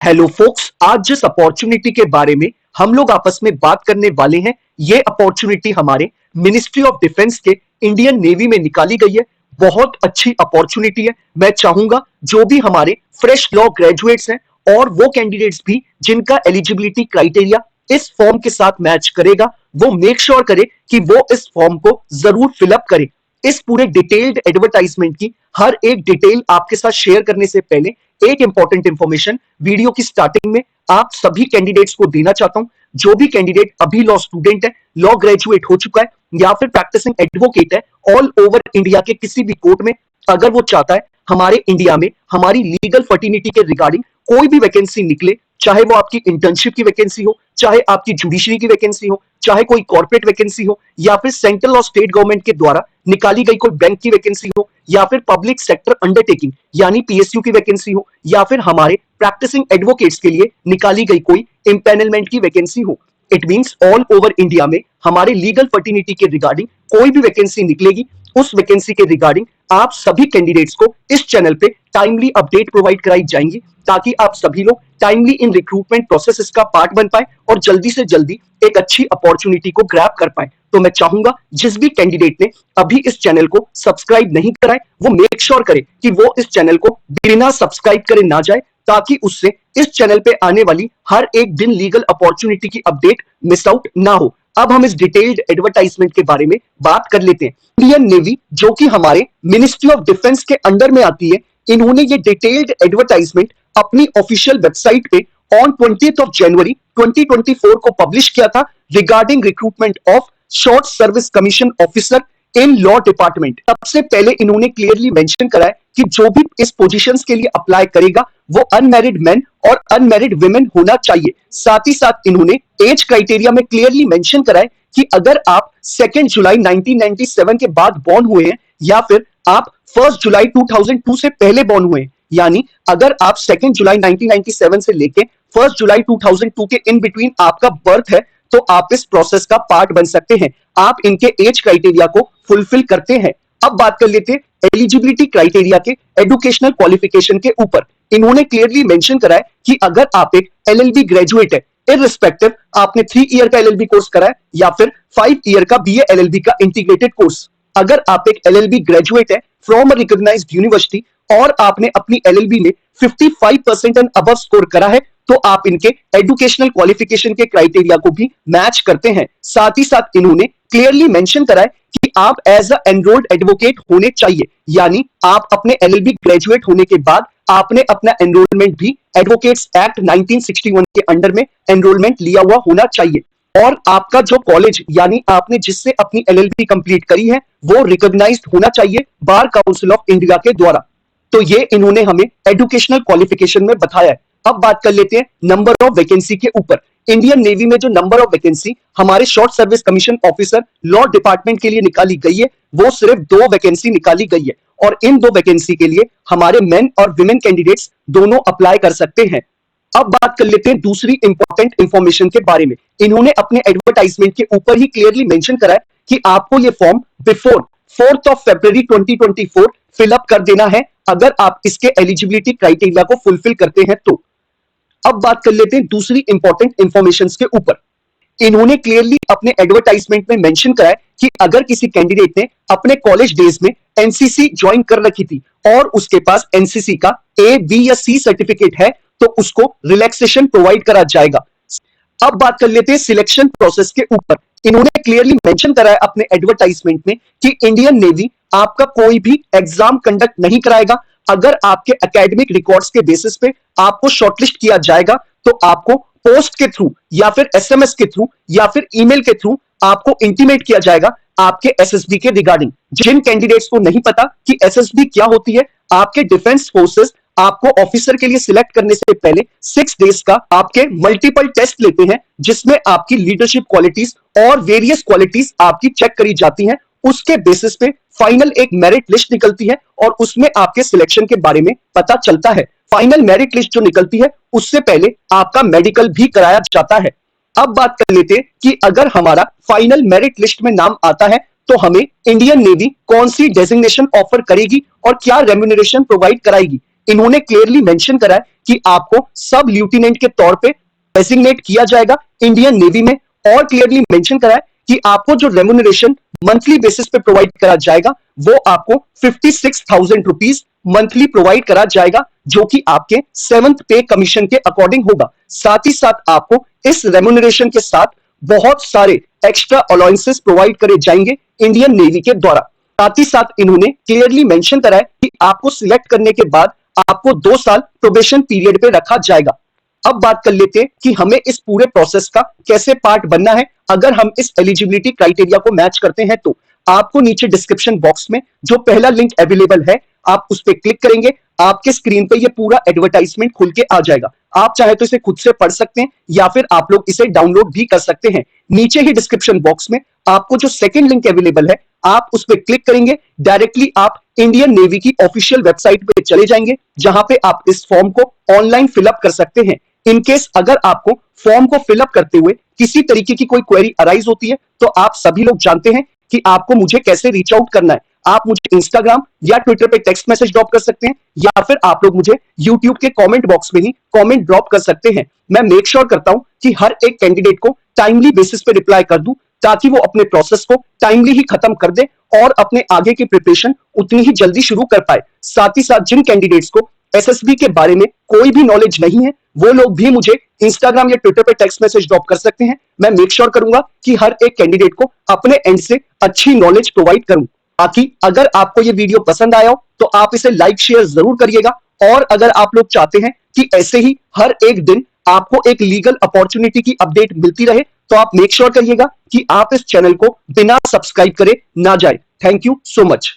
Hello focus, आज जिस opportunity के बारे में हम लोग आपस में बात करने वाले हैं, ये अपॉर्चुनिटी हमारे मिनिस्ट्री ऑफ डिफेंस के इंडियन नेवी में निकाली गई है। बहुत अच्छी अपॉर्चुनिटी है। मैं चाहूंगा जो भी हमारे फ्रेश लॉ ग्रेजुएट्स हैं और वो कैंडिडेट्स भी जिनका एलिजिबिलिटी क्राइटेरिया इस फॉर्म के साथ मैच करेगा, वो मेक श्योर करे कि वो इस फॉर्म को जरूर फिलअप करे। इस पूरे डिटेल्ड एडवर्टाइजमेंट की हर एक डिटेल आपके साथ शेयर करने से पहले एक इंपॉर्टेंट इंफॉर्मेशन वीडियो की स्टार्टिंग में आप सभी कैंडिडेट्स को देना चाहता हूं। जो भी कैंडिडेट अभी लॉ स्टूडेंट है, लॉ ग्रेजुएट हो चुका है या फिर प्रैक्टिसिंग एडवोकेट है, ऑल ओवर इंडिया के किसी भी कोर्ट में अगर वो चाहता है हमारे इंडिया में हमारी लीगल फर्टिनिटी के रिगार्डिंग कोई भी वैकेंसी निकले, चाहे वो आपकी इंटर्नशिप की वैकेंसी हो, चाहे आपकी जुडिशरी की वैकेंसी हो, चाहे कोई कॉर्पोरेट वैकेंसी हो, या फिर सेंट्रल और स्टेट गवर्नमेंट के द्वारा निकाली गई कोई बैंक की वैकेंसी हो, या फिर पब्लिक सेक्टर अंडरटेकिंग यानी पीएसयू की वैकेंसी हो, या फिर हमारे प्रैक्टिसिंग एडवोकेट्स के लिए निकाली गई कोई इंपैनलमेंट की वैकेंसी हो, it means all over India में हमारे लीगल फर्टिनिटी के रिगार्डिंग कोई भी वैकेंसी निकलेगी, उस वैकेंसी के रिगार्डिंग आप सभी कैंडिडेट्स को इस चैनल पे टाइमली अपडेट प्रोवाइड कराई जाएंगी, ताकि आप सभी लोग टाइमली इन रिक्रूटमेंट प्रोसेस का पार्ट बन पाए और जल्दी से जल्दी एक अच्छी अपॉर्चुनिटी को ग्रैब कर पाए। तो मैं चाहूंगा जिस भी कैंडिडेट ने अभी इस चैनल को सब्सक्राइब नहीं करा है, वो मेक श्योर करे कि वो इस चैनल को बिना सब्सक्राइब करे ना जाए, ताकि उससे इस चैनल पे आने वाली हर एक दिन लीगल अपॉर्चुनिटी की अपडेट मिस आउट ना हो। अब हम इस डिटेल्ड एडवर्टाइजमेंट के बारे में बात कर लेते हैं। इंडियन नेवी जो कि हमारे मिनिस्ट्री ऑफ डिफेंस के अंडर में आती है, इन्होंने ये डिटेल्ड एडवर्टाइजमेंट अपनी ऑफिशियल वेबसाइट पे ऑन 20th ऑफ जनवरी 2024 को पब्लिश किया था regarding recruitment of short service commission officer in law department. सबसे पहले इन्होंने क्लियरली मेंशन करा है कि जो भी इस पोजीशंस के लिए अप्लाई करेगा वो अनमैरिड मैन और अनमैरिड वुमेन होना चाहिए। साथ ही साथ इन्होंने एज क्राइटेरिया में क्लियरली मेंशन करा है कि अगर आप 2 जुलाई 1997 के बाद बॉर्न हुए हैं या फिर आप 1 जुलाई 2002 से पहले बॉर्न हुए हैं, यानी अगर आप 2 जुलाई 1997 से लेके 1 जुलाई 2002 के इन बिटवीन आपका बर्थ है, तो आप इस प्रोसेस का पार्ट बन सकते हैं। आप इनके एज क्राइटेरिया को फुलफिल करते हैं। अब बात कर लेते हैं एलिजिबिलिटी क्राइटेरिया के एजुकेशनल क्वालिफिकेशन के ऊपर। इन्होंने क्लियरली मेंशन करा है कि अगर आप एक एलएलबी ग्रेजुएट है, इररिस्पेक्टिव आपने 3 ईयर का एलएलबी कोर्स करा है या फिर 5 ईयर का बीए एलएलबी का इंटीग्रेटेड कोर्स, अगर आप एक एलएलबी ग्रेजुएट है फ्रॉम अ रिकॉग्नाइज्ड यूनिवर्सिटी और आपने अपनी एलएलबी में 55% एंड अबव स्कोर करा है, तो आप इनके एजुकेशनल क्वालिफिकेशन के क्राइटेरिया को भी मैच करते हैं। साथ ही साथ इन्होंने क्लियरली मेंशन करा है कि आप एज अ एनरोल्ड एडवोकेट होने चाहिए, यानी आप अपने एलएलबी ग्रेजुएट होने के बाद आपने अपना एनरोलमेंट भी एडवोकेट्स एक्ट 1961 के अंडर में एनरोलमेंट लिया हुआ होना चाहिए, और आपका जो कॉलेज यानी आपने जिससे अपनी एलएलबी कंप्लीट करी है वो रिकॉग्नाइज्ड होना चाहिए बार काउंसिल ऑफ इंडिया के द्वारा। तो ये इन्होंने हमें एजुकेशनल क्वालिफिकेशन में बताया है। अब बात कर लेते हैं नंबर ऑफ वैकेंसी के ऊपर। इंडियन नेवी में जो नंबर ऑफ वैकेंसी हमारे short service commission officer law department के लिए निकाली गई है, वो सिर्फ 2 वैकेंसी निकाली गई है, और इन 2 वैकेंसी के लिए हमारे मेन और विमेन कैंडिडेट्स दोनों अप्लाई कर सकते हैं। अब बात कर लेते हैं दूसरी इंपॉर्टेंट इंफॉर्मेशन के बारे में। इन्होंने अपने एडवर्टाइजमेंट के ऊपर ही क्लियरली मेंशन करा है कि आपको ये form before 4th of February 2024 fill up कर देना है, अगर आप इसके एलिजिबिलिटी क्राइटेरिया को फुलफिल करते हैं तो। अब बात कर लेते हैं दूसरी इंपॉर्टेंट इंफॉर्मेशन के ऊपर। इन्होंने क्लियरली अपने एडवर्टाइजमेंट में मेंशन करा है कि अगर किसी कैंडिडेट ने अपने कॉलेज डेज में एनसीसी ज्वाइन कर रखी थी और उसके पास एनसीसी का ए, बी या सी सर्टिफिकेट है, तो उसको रिलैक्सेशन प्रोवाइड करा जाएगा। अब बात कर लेते हैं सिलेक्शन प्रोसेस के ऊपर। इन्होंने क्लियरली मेंशन करा है अपने एडवर्टाइजमेंट में कि इंडियन नेवी आपका कोई भी एग्जाम कंडक्ट नहीं कराएगा। अगर आपके एकेडमिक रिकॉर्ड्स के बेसिस पे आपको शॉर्टलिस्ट किया जाएगा, तो आपको पोस्ट के थ्रू या फिर एसएमएस के थ्रू या फिर ईमेल के थ्रू आपको इंटीमेट किया जाएगा आपके एसएसबी के रिगार्डिंग। जिन कैंडिडेट्स को नहीं पता कि एसएसबी क्या होती है, आपके डिफेंस फोर्सेस आपको ऑफिसर के लिए सिलेक्ट करने से पहले 6 डेज का आपके मल्टीपल टेस्ट लेते हैं, जिसमें आपकी लीडरशिप क्वालिटीज और वेरियस क्वालिटीज आपकी चेक करी जाती हैं। उसके बेसिस पे फाइनल एक मेरिट लिस्ट निकलती है और उसमें आपके सिलेक्शन के बारे में पता चलता है। फाइनल मेरिट लिस्ट जो निकलती है उससे पहले आपका मेडिकल भी कराया जाता है। अब बात कर लेते हैं कि अगर हमारा फाइनल मेरिट लिस्ट में नाम आता है, तो हमें इंडियन नेवी कौन सी डेजिग्नेशन ऑफर करेगी और क्या रेम्यूनरेशन प्रोवाइड कराएगी। इन्होंने क्लियरली मेंशन करा है कि आपको सब ल्यूटिनेंट के तौर पे डेजिग्नेट किया जाएगा इंडियन नेवी में, और क्लियरली मेंशन करा है कि आपको जो रेम्यूनरेशन मंथली बेसिस पे प्रोवाइड करा जाएगा वो आपको 56,000 रुपीज मंथली प्रोवाइड करा जाएगा, जो कि आपके 7th पे कमीशन के अकॉर्डिंग होगा। साथ ही साथ आपको इस रेम्यूनरेशन के साथ बहुत सारे एक्स्ट्रा अलाउंसेस प्रोवाइड करे जाएंगे इंडियन नेवी के द्वारा। साथ ही साथ इन्होंने क्लियरली मेंशन करा है कि आपको सिलेक्ट करने के बाद आपको 2 साल प्रोबेशन पीरियड पे रखा जाएगा। अब बात कर लेते हैं कि हमें इस पूरे प्रोसेस का कैसे पार्ट बनना है। अगर हम इस एलिजिबिलिटी क्राइटेरिया को मैच करते हैं तो आपको नीचे डिस्क्रिप्शन बॉक्स में जो पहला लिंक अवेलेबल है आप उस पर क्लिक करेंगे, आपके स्क्रीन पे ये पूरा एडवर्टाइजमेंट खुल के आ जाएगा। आप चाहे तो इसे खुद से पढ़ सकते हैं या फिर आप लोग इसे डाउनलोड भी कर सकते हैं। नीचे ही डिस्क्रिप्शन बॉक्स में आपको जो सेकंड लिंक अवेलेबल है आप उस पर क्लिक करेंगे, डायरेक्टली आप इंडियन नेवी की ऑफिशियल वेबसाइट पे चले जाएंगे, जहां पे आप इस फॉर्म को ऑनलाइन फिलअप कर सकते हैं। इन केस अगर आपको फॉर्म को फिलअप करते हुए किसी तरीके की कोई क्वेरी अराइज होती है तो आप सभी लोग जानते हैं कि आपको मुझे कैसे रीच आउट करना है। आप मुझे इंस्टाग्राम या ट्विटर पे टेक्स्ट मैसेज ड्रॉप कर सकते हैं, या फिर आप लोग मुझे यूट्यूब के कमेंट बॉक्स में ही कमेंट ड्रॉप कर सकते हैं। मैं मेक श्योर करता हूं कि हर एक कैंडिडेट को टाइमली बेसिस पे रिप्लाई कर दूं, ताकि वो अपने प्रोसेस को टाइमली ही खत्म कर दे और अपने आगे की प्रिपरेशन उतनी ही जल्दी शुरू कर पाए। साथ ही साथ जिन कैंडिडेट्स को एसएसबी के बारे में कोई भी नॉलेज नहीं है वो लोग भी मुझे इंस्टाग्राम या ट्विटर पे टेक्स्ट मैसेज ड्रॉप कर सकते हैं। मैं मेक श्योर करूंगा कि हर एक कैंडिडेट को अपने एंड से अच्छी नॉलेज प्रोवाइड करूं। बाकी अगर आपको ये वीडियो पसंद आया हो तो आप इसे लाइक शेयर जरूर करिएगा, और अगर आप लोग चाहते हैं कि ऐसे ही हर एक दिन आपको एक लीगल अपॉर्चुनिटी की अपडेट मिलती रहे तो आप मेक श्योर करिएगा कि आप इस चैनल को बिना सब्सक्राइब करे ना जाए। Thank you so much.